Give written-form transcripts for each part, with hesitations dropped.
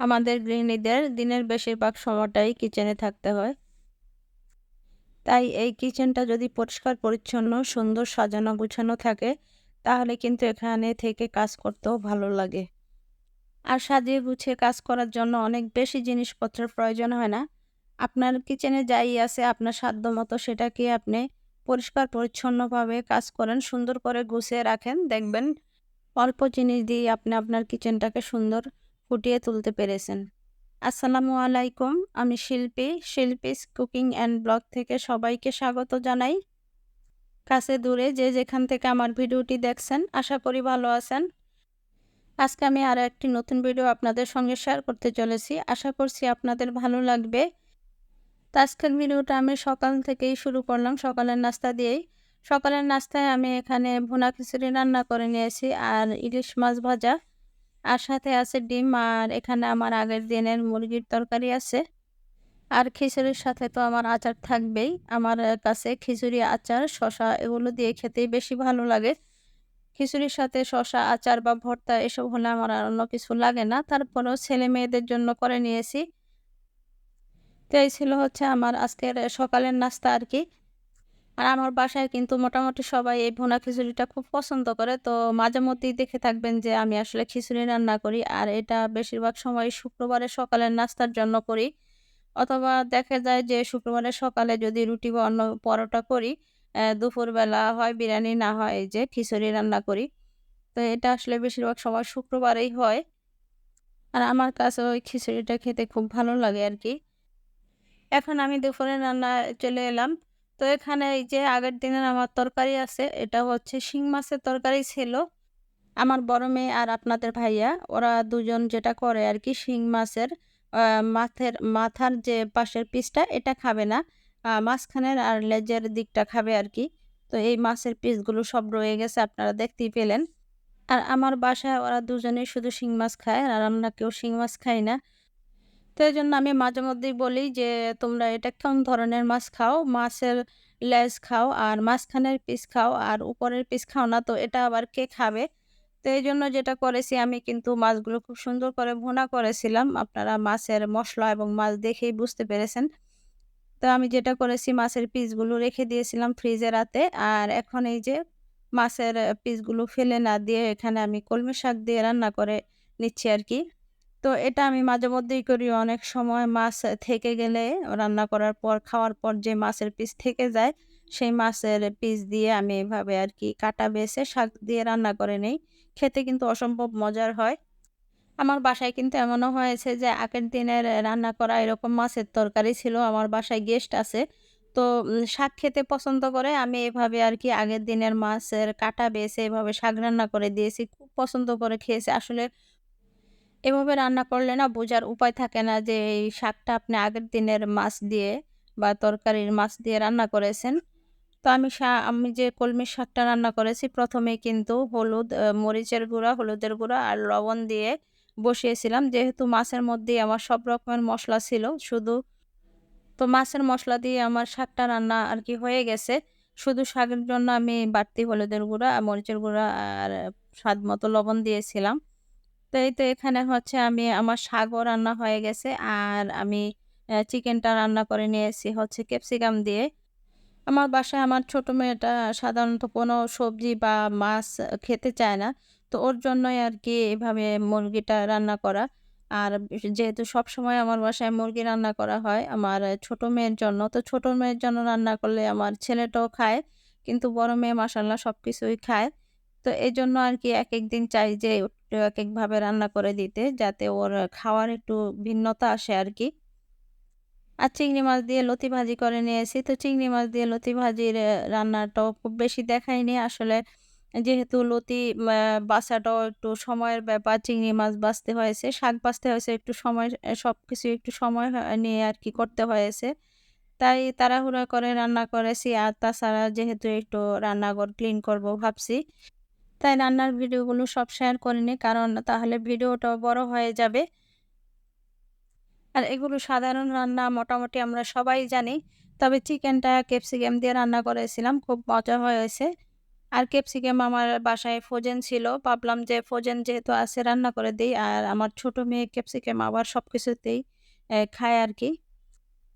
আমাদের গৃহিণীদের দিনের বেশিরভাগ সময়টাই কিচেনে থাকতে হয়। তাই এই কিচেনটা যদি পরিষ্কার পরিচ্ছন্ন, সুন্দর সাজানো গুছানো থাকে, তাহলে কিন্তু এখানে থেকে কাজ করতেও ভালো লাগে। আর সাজিয়ে গুছিয়ে কাজ করার জন্য অনেক বেশি জিনিসপত্রের প্রয়োজন হয় না। আপনার কিচেনে যাই আছে আপনার সাধ্যমতো সেটাকে আপনি পরিষ্কার পরিচ্ছন্নভাবে কাজ করেন, সুন্দর করে গুছিয়ে রাখেন। দেখবেন অল্প জিনিস দিয়েই আপনি আপনার কিচেনটাকে সুন্দর ফুটিয়ে তুলতে পেরেছেন। আসসালামু আলাইকুম। আমি শিল্পীস কুকিং অ্যান্ড ব্লগ থেকে সবাইকে স্বাগত জানাই। কাছে দূরে যে যেখান থেকে আমার ভিডিওটি দেখছেন, আশা করি ভালো আছেন। আজকে আমি আরো একটি নতুন ভিডিও আপনাদের সঙ্গে শেয়ার করতে চলেছি। আশা করছি আপনাদের ভালো লাগবে। তো আজকের ভিডিওটা আমি সকাল থেকেই শুরু করলাম, সকালের নাস্তা দিয়েই। সকালের নাস্তায় আমি এখানে ভুনা খিচুড়ি রান্না করে নিয়েছি আর ইলিশ মাছ ভাজা। আর সাথে আছে ডিম, আর এখানে আমার আগের দিনের মুরগির তরকারি আছে। আর খিচুড়ির সাথে তো আমার আচার থাকবেই। আমার কাছে খিচুড়ি, আচার, শসা এগুলো দিয়ে খেতেই বেশি ভালো লাগে। খিচুড়ির সাথে শসা, আচার বা ভর্তা এসব হলে আমার আর অন্য কিছু লাগে না। তারপরেও ছেলে-মেয়েদের জন্য করে নিয়েছি। তো এই ছিল হচ্ছে আমার আজকের সকালের নাস্তা আরকি। আর আমার বাসায় কিন্তু মোটামুটি সবাই এই ভুনা খিচুড়িটা খুব পছন্দ করে। তো মাঝেমধ্যেই দেখে থাকবেন যে আমি আসলে খিচুড়ি রান্না করি। আর এটা বেশিরভাগ সময় শুক্রবারের সকালের নাস্তার জন্য করি। অথবা দেখা যায় যে শুক্রবারের সকালে যদি রুটি বা অন্য পরোটা করি, দুপুরবেলা হয় বিরিয়ানি, না হয় এই যে খিচুড়ি রান্না করি। তো এটা আসলে বেশিরভাগ সময় শুক্রবারেই হয়। আর আমার কাছে ওই খিচুড়িটা খেতে খুব ভালো লাগে আরকি। এখন আমি দুপুরে রান্নায় চলে এলাম। তো এখানে এই যে আগের দিনের আমার তরকারি আছে, এটা হচ্ছে শিং মাছের তরকারি ছিল। আমার বড় মেয়ে আর আপনাদের ভাইয়া ওরা দুজন যেটা করে আরকি, শিং মাছের আ মাথার যে পাশের পিসটা এটা খাবে না। মাঝখানের আর লেজের দিকটা খাবে আরকি। তো এই মাছের পিসগুলো সব রয়ে গেছে, আপনারা দেখতেই পেলেন। আর আমার বাসায় ওরা দুজনেই শুধু শিং মাছ খায় আর আমরা কেউ শিং মাছ খাই না। তো এজন্য আমি মাঝেমধ্যেই বলি যে, "তোমরা এটা কোন ধরনের মাছ খাও? মাছের লেজ খাও আর মাঝখানের পিস খাও আর উপরের পিস খাও না। তো এটা আবার কে খাবে?" তো এইজন্য যেটা করেছি, আমি কিন্তু মাছগুলো খুব সুন্দর করে ভুনা করেছিলাম। আপনারা মাছের মসলা এবং মাছ দেখেই বুঝতে পেরেছেন। তো আমি যেটা করেছি, মাছের পিসগুলো রেখে দিয়েছিলাম ফ্রিজে রাতে। আর এখন এই যে মাছের পিসগুলো ফেলে না দিয়ে এখানে আমি কলমি শাক দিয়ে রান্না করে নিচ্ছি আরকি। তো এটা আমি মাঝেমধ্যেই করি। অনেক সময় মাছ থেকে গেলে রান্না করার পর, খাওয়ার পর যে মাছের পিস থেকে যায়, সেই মাছের পিস দিয়ে আমি এভাবে আরকি কাটা বেছে শাক দিয়ে রান্না করে নেই। খেতে কিন্তু অসম্ভব মজার হয়। আমার বাসায় কিন্তু এমনও হয়েছে যে আগের দিনের রান্না করা এরকম মাছের তরকারি ছিল। আমার বাসায় গেস্ট আছে। তো শাক খেতে পছন্দ করে। আমি এভাবে আরকি আগের দিনের মাছের কাটা বেছে এভাবে শাক রান্না করে দিয়েছি। খুব পছন্দ করে খেয়েছে। আসলে এভাবে রান্না করলে না বোঝার উপায় থাকে না যে এই শাকটা আপনি আগের দিনের মাছ দিয়ে বা তরকারির মাছ দিয়ে রান্না করেছেন। তো আমি যে কলমির শাকটা রান্না করেছি, ১ম এই কিন্তু হলুদ, মরিচের গুঁড়া, হলুদের গুঁড়া আর লবণ দিয়ে বসিয়েছিলাম। যেহেতু মাছের মধ্যেই আমার সব রকমের মসলা ছিল, তো মাছের মসলা দিয়ে আমার শাকটা রান্না আরকি হয়ে গেছে। শুধু শাকের জন্য আমি বাড়তি হলুদের গুঁড়া, আর মরিচের গুঁড়া আর স্বাদমতো লবণ দিয়েছিলাম। তো এই তো এখানে হচ্ছে আমার শাকও রান্না হয়ে গেছে। আর আমি চিকেনটা রান্না করে নিয়েছি হচ্ছে ক্যাপসিকাম দিয়ে। আমার বাসায় আমার ছোট মেয়েটা সাধারণত কোনো সবজি বা মাছ খেতে চায় না। তো ওর জন্যই আরকি এভাবে মুরগিটা রান্না করা। আর যেহেতু সবসময় আমার বাসায় মুরগি রান্না করা হয় আমার ছোট মেয়ের জন্য। তো ছোট মেয়ের জন্য রান্না করলে আমার ছেলেটাও খায়। কিন্তু বড় মেয়ে মাশাআল্লাহ সবকিছুই খায়। তো এজন্য আরকি একেক দিন চাই যে একটু একেকভাবে রান্না করে দিতে, যাতে ওর খাওয়ার একটু ভিন্নতা আসে আরকি। আর চিংড়ি মাছ দিয়ে লতি ভাজি করে নিয়েছি। তো চিংড়ি মাছ দিয়ে লতি ভাজির রান্নাটাও খুব বেশি দেখাইনি। আসলে যেহেতু লতি বাছাটাও একটু সময়ের ব্যাপার, চিংড়ি মাছ বাছতে হয়েছে, শাক বাছতে হয়েছে, একটু সময়, সবকিছু একটু সময় নিয়ে আরকি করতে হয়েছে। তাই তাড়াহুড়া করে রান্না করেছি। আর তাছাড়া যেহেতু একটু রান্নাঘর ক্লিন করব ভাবছি, তাই রান্নার ভিডিওগুলো সব শেয়ার করিনি। কারণ তাহলে ভিডিওটাও বড় হয়ে যাবে। আর এগুলো সাধারণ রান্না, মোটামুটি আমরা সবাই জানি। তবে চিকেনটা ক্যাপসিকাম দিয়ে রান্না করেছিলাম। খুব মজা হয়েছে। আর ক্যাপসিকাম আমার বাসায় ফ্রোজেন ছিল। ভাবলাম যে ফ্রোজেন যেহেতু আছে রান্না করে দেই। আর আমার ছোট মেয়ে ক্যাপসিকাম আবার সবকিছুতেই খায় আরকি।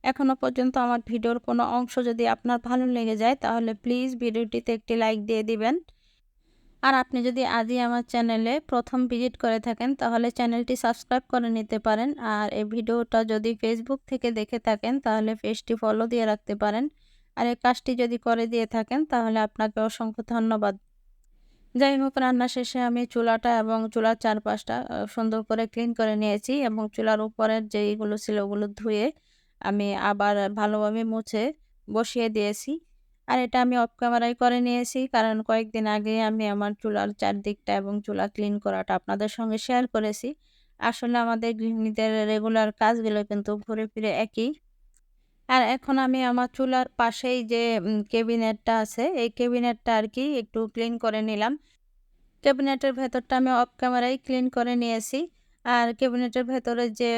এখনো পর্যন্ত আমার ভিডিওর কোনো অংশ যদি আপনার ভালো লেগে যায় তাহলে প্লিজ ভিডিওটিতে একটি লাইক দিয়ে দিবেন। আর আপনি যদি আজই আমার চ্যানেলে প্রথম ভিজিট করে থাকেন তাহলে চ্যানেলটি সাবস্ক্রাইব করে নিতে পারেন। আর এই ভিডিওটা যদি ফেসবুক থেকে দেখে থাকেন তাহলে পেজটি ফলো দিয়ে রাখতে পারেন। আর এই কাজটি যদি করে দিয়ে থাকেন তাহলে আপনাকে অসংখ্য ধন্যবাদ। যাই হোক, রান্না শেষে আমি চুলাটা এবং চুলার চারপাশটা সুন্দর করে ক্লিন করে নিয়েছি এবং চুলার উপরের যেইগুলো ছিল ওগুলো ধুয়ে আমি আবার ভালোভাবে মুছে বসিয়ে দিয়েছি। আর এটা আমি অফ ক্যামেরায় করে নিয়েছি কারণ কয়েকদিন আগে আমি আমার চুলার চারদিকটা এবং চুলা ক্লিন করাটা আপনাদের সঙ্গে শেয়ার করেছি। আসলে আমাদের গৃহিণীদের রেগুলার কাজগুলো কিন্তু ঘুরে ফিরে একই। আর এখন আমি আমার চুলার পাশেই যে ক্যাবিনেটটা আছে এই ক্যাবিনেটটা আরকি একটু ক্লিন করে নিলাম। ক্যাবিনেটের ভেতরটা আমি অফ ক্যামেরায় ক্লিন করে নিয়েছি। আর ক্যাবিনেটের ভেতরে যে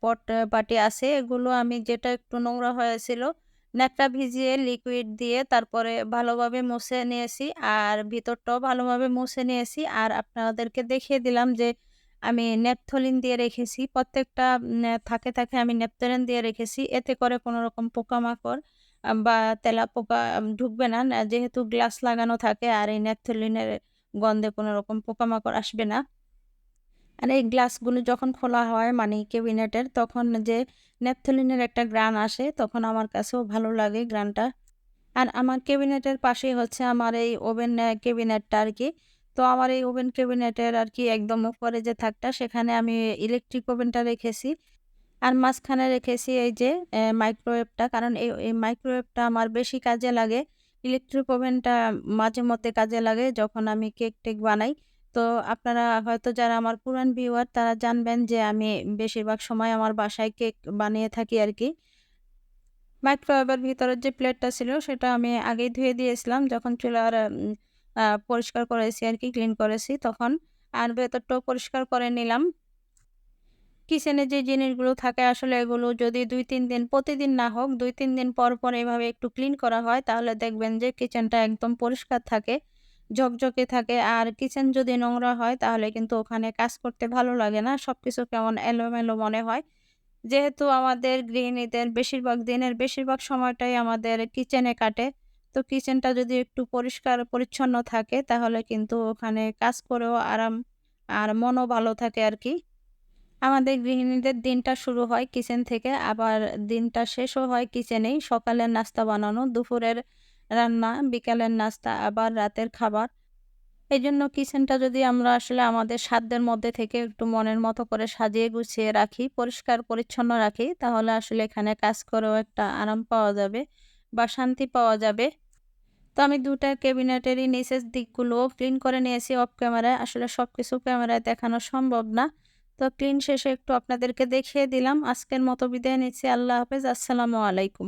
পট বাটি আছে এগুলো আমি যেটা একটু নোংরা হয়েছিল, ন্যাকড়া ভিজিয়ে লিকুইড দিয়ে তারপরে ভালোভাবে মুছে নিয়েছি। আর ভিতরটাও ভালোভাবে মুছে নিয়েছি। আর আপনাদেরকে দেখিয়ে দিলাম যে আমি ন্যাপথলিন দিয়ে রেখেছি। প্রত্যেকটা থাকে আমি ন্যাপথলিন দিয়ে রেখেছি। এতে করে কোনো রকম পোকামাকড় বা তেলাপোকা ঢুকবে না। যেহেতু গ্লাস লাগানো থাকে আর এই ন্যাপথলিনের গন্ধে কোনো রকম পোকামাকড় আসবে না। আর এই গ্লাসগুলো যখন খোলা হয় মানে ক্যাবিনেটের তখন যে ন্যাপথলিনের একটা ঘ্রাণ আসে তখন আমার কাছেও ভালো লাগে ঘ্রাণটা। আর আমার ক্যাবিনেটের পাশেই হচ্ছে আমার এই ওভেন ক্যাবিনেটটা আরকি। তো আমার এই ওভেন ক্যাবিনেটের আরকি একদম উপরে যে থাকটা সেখানে আমি ইলেকট্রিক ওভেনটা রেখেছি। আর মাঝখানে রেখেছি এই যে মাইক্রোওয়েভটা। কারণ এই মাইক্রোওয়েভটা আমার বেশি কাজে লাগে। ইলেকট্রিক ওভেনটা মাঝেমধ্যে কাজে লাগে যখন আমি কেক-টেক বানাই। তো আপনারা হয়তো যারা আমার পুরান ভিউয়ার তারা জানবেন যে আমি বেশিরভাগ সময় আমার বাসায় কেক বানিয়ে থাকি আরকি। মাইক্রোওয়েভের ভিতরের যে প্লেটটা ছিল সেটা আমি আগেই ধুয়ে দিয়েছিলাম যখন চুলার পরিষ্কার করেছি আরকি, ক্লিন করেছি তখন। আর ভেতরটাও পরিষ্কার করে নিলাম। কিচেনে যে জিনিসগুলো থাকে আসলে এগুলো যদি ২-৩ দিন, প্রতিদিন না হোক ২-৩ দিন পর, পর এভাবে একটু ক্লিন করা হয় তাহলে দেখবেন যে কিচেনটা একদম পরিষ্কার থাকে, ঝকঝকে থাকে। আর কিচেন যদি নোংরা হয় তাহলে কিন্তু ওখানে কাজ করতে ভালো লাগে না। সবকিছু কেমন এলোমেলো মনে হয়। যেহেতু আমাদের গৃহিণীদের বেশিরভাগ দিনের বেশিরভাগ সময়টাই আমাদের কিচেনে কাটে। তো কিচেনটা যদি একটু পরিষ্কার পরিচ্ছন্ন থাকে তাহলে কিন্তু ওখানে কাজ করেও আরাম আর মনও ভালো থাকে আরকি। আমাদের গৃহিণীদের দিনটা শুরু হয় কিচেন থেকে, আবার দিনটা শেষও হয় কিচেনেই। সকালের নাস্তা বানানো, দুপুরের রান্না, বিকালের নাস্তা, আবার রাতের খাবার। এজন্য কিচেনটা যদি আমরা আসলে আমাদের সাধ্যের মধ্যে থেকে একটু মনের মতো করে সাজিয়ে গুছিয়ে রাখি, পরিষ্কার পরিচ্ছন্ন রাখি, তাহলে আসলে এখানে কাজ করেও একটা আরাম পাওয়া যাবে বা শান্তি পাওয়া যাবে। তো আমি ২ টা ক্যাবিনেটেরই নিচের দিকগুলোও ক্লিন করে নিয়েছি অফ ক্যামেরায়। আসলে সবকিছু ক্যামেরায় দেখানো সম্ভব না। তো ক্লিন শেষে একটু আপনাদেরকে দেখিয়ে দিলাম। আজকের মতো বিদায় নিচ্ছি। আল্লাহ হাফেজ। আসসালামু আলাইকুম।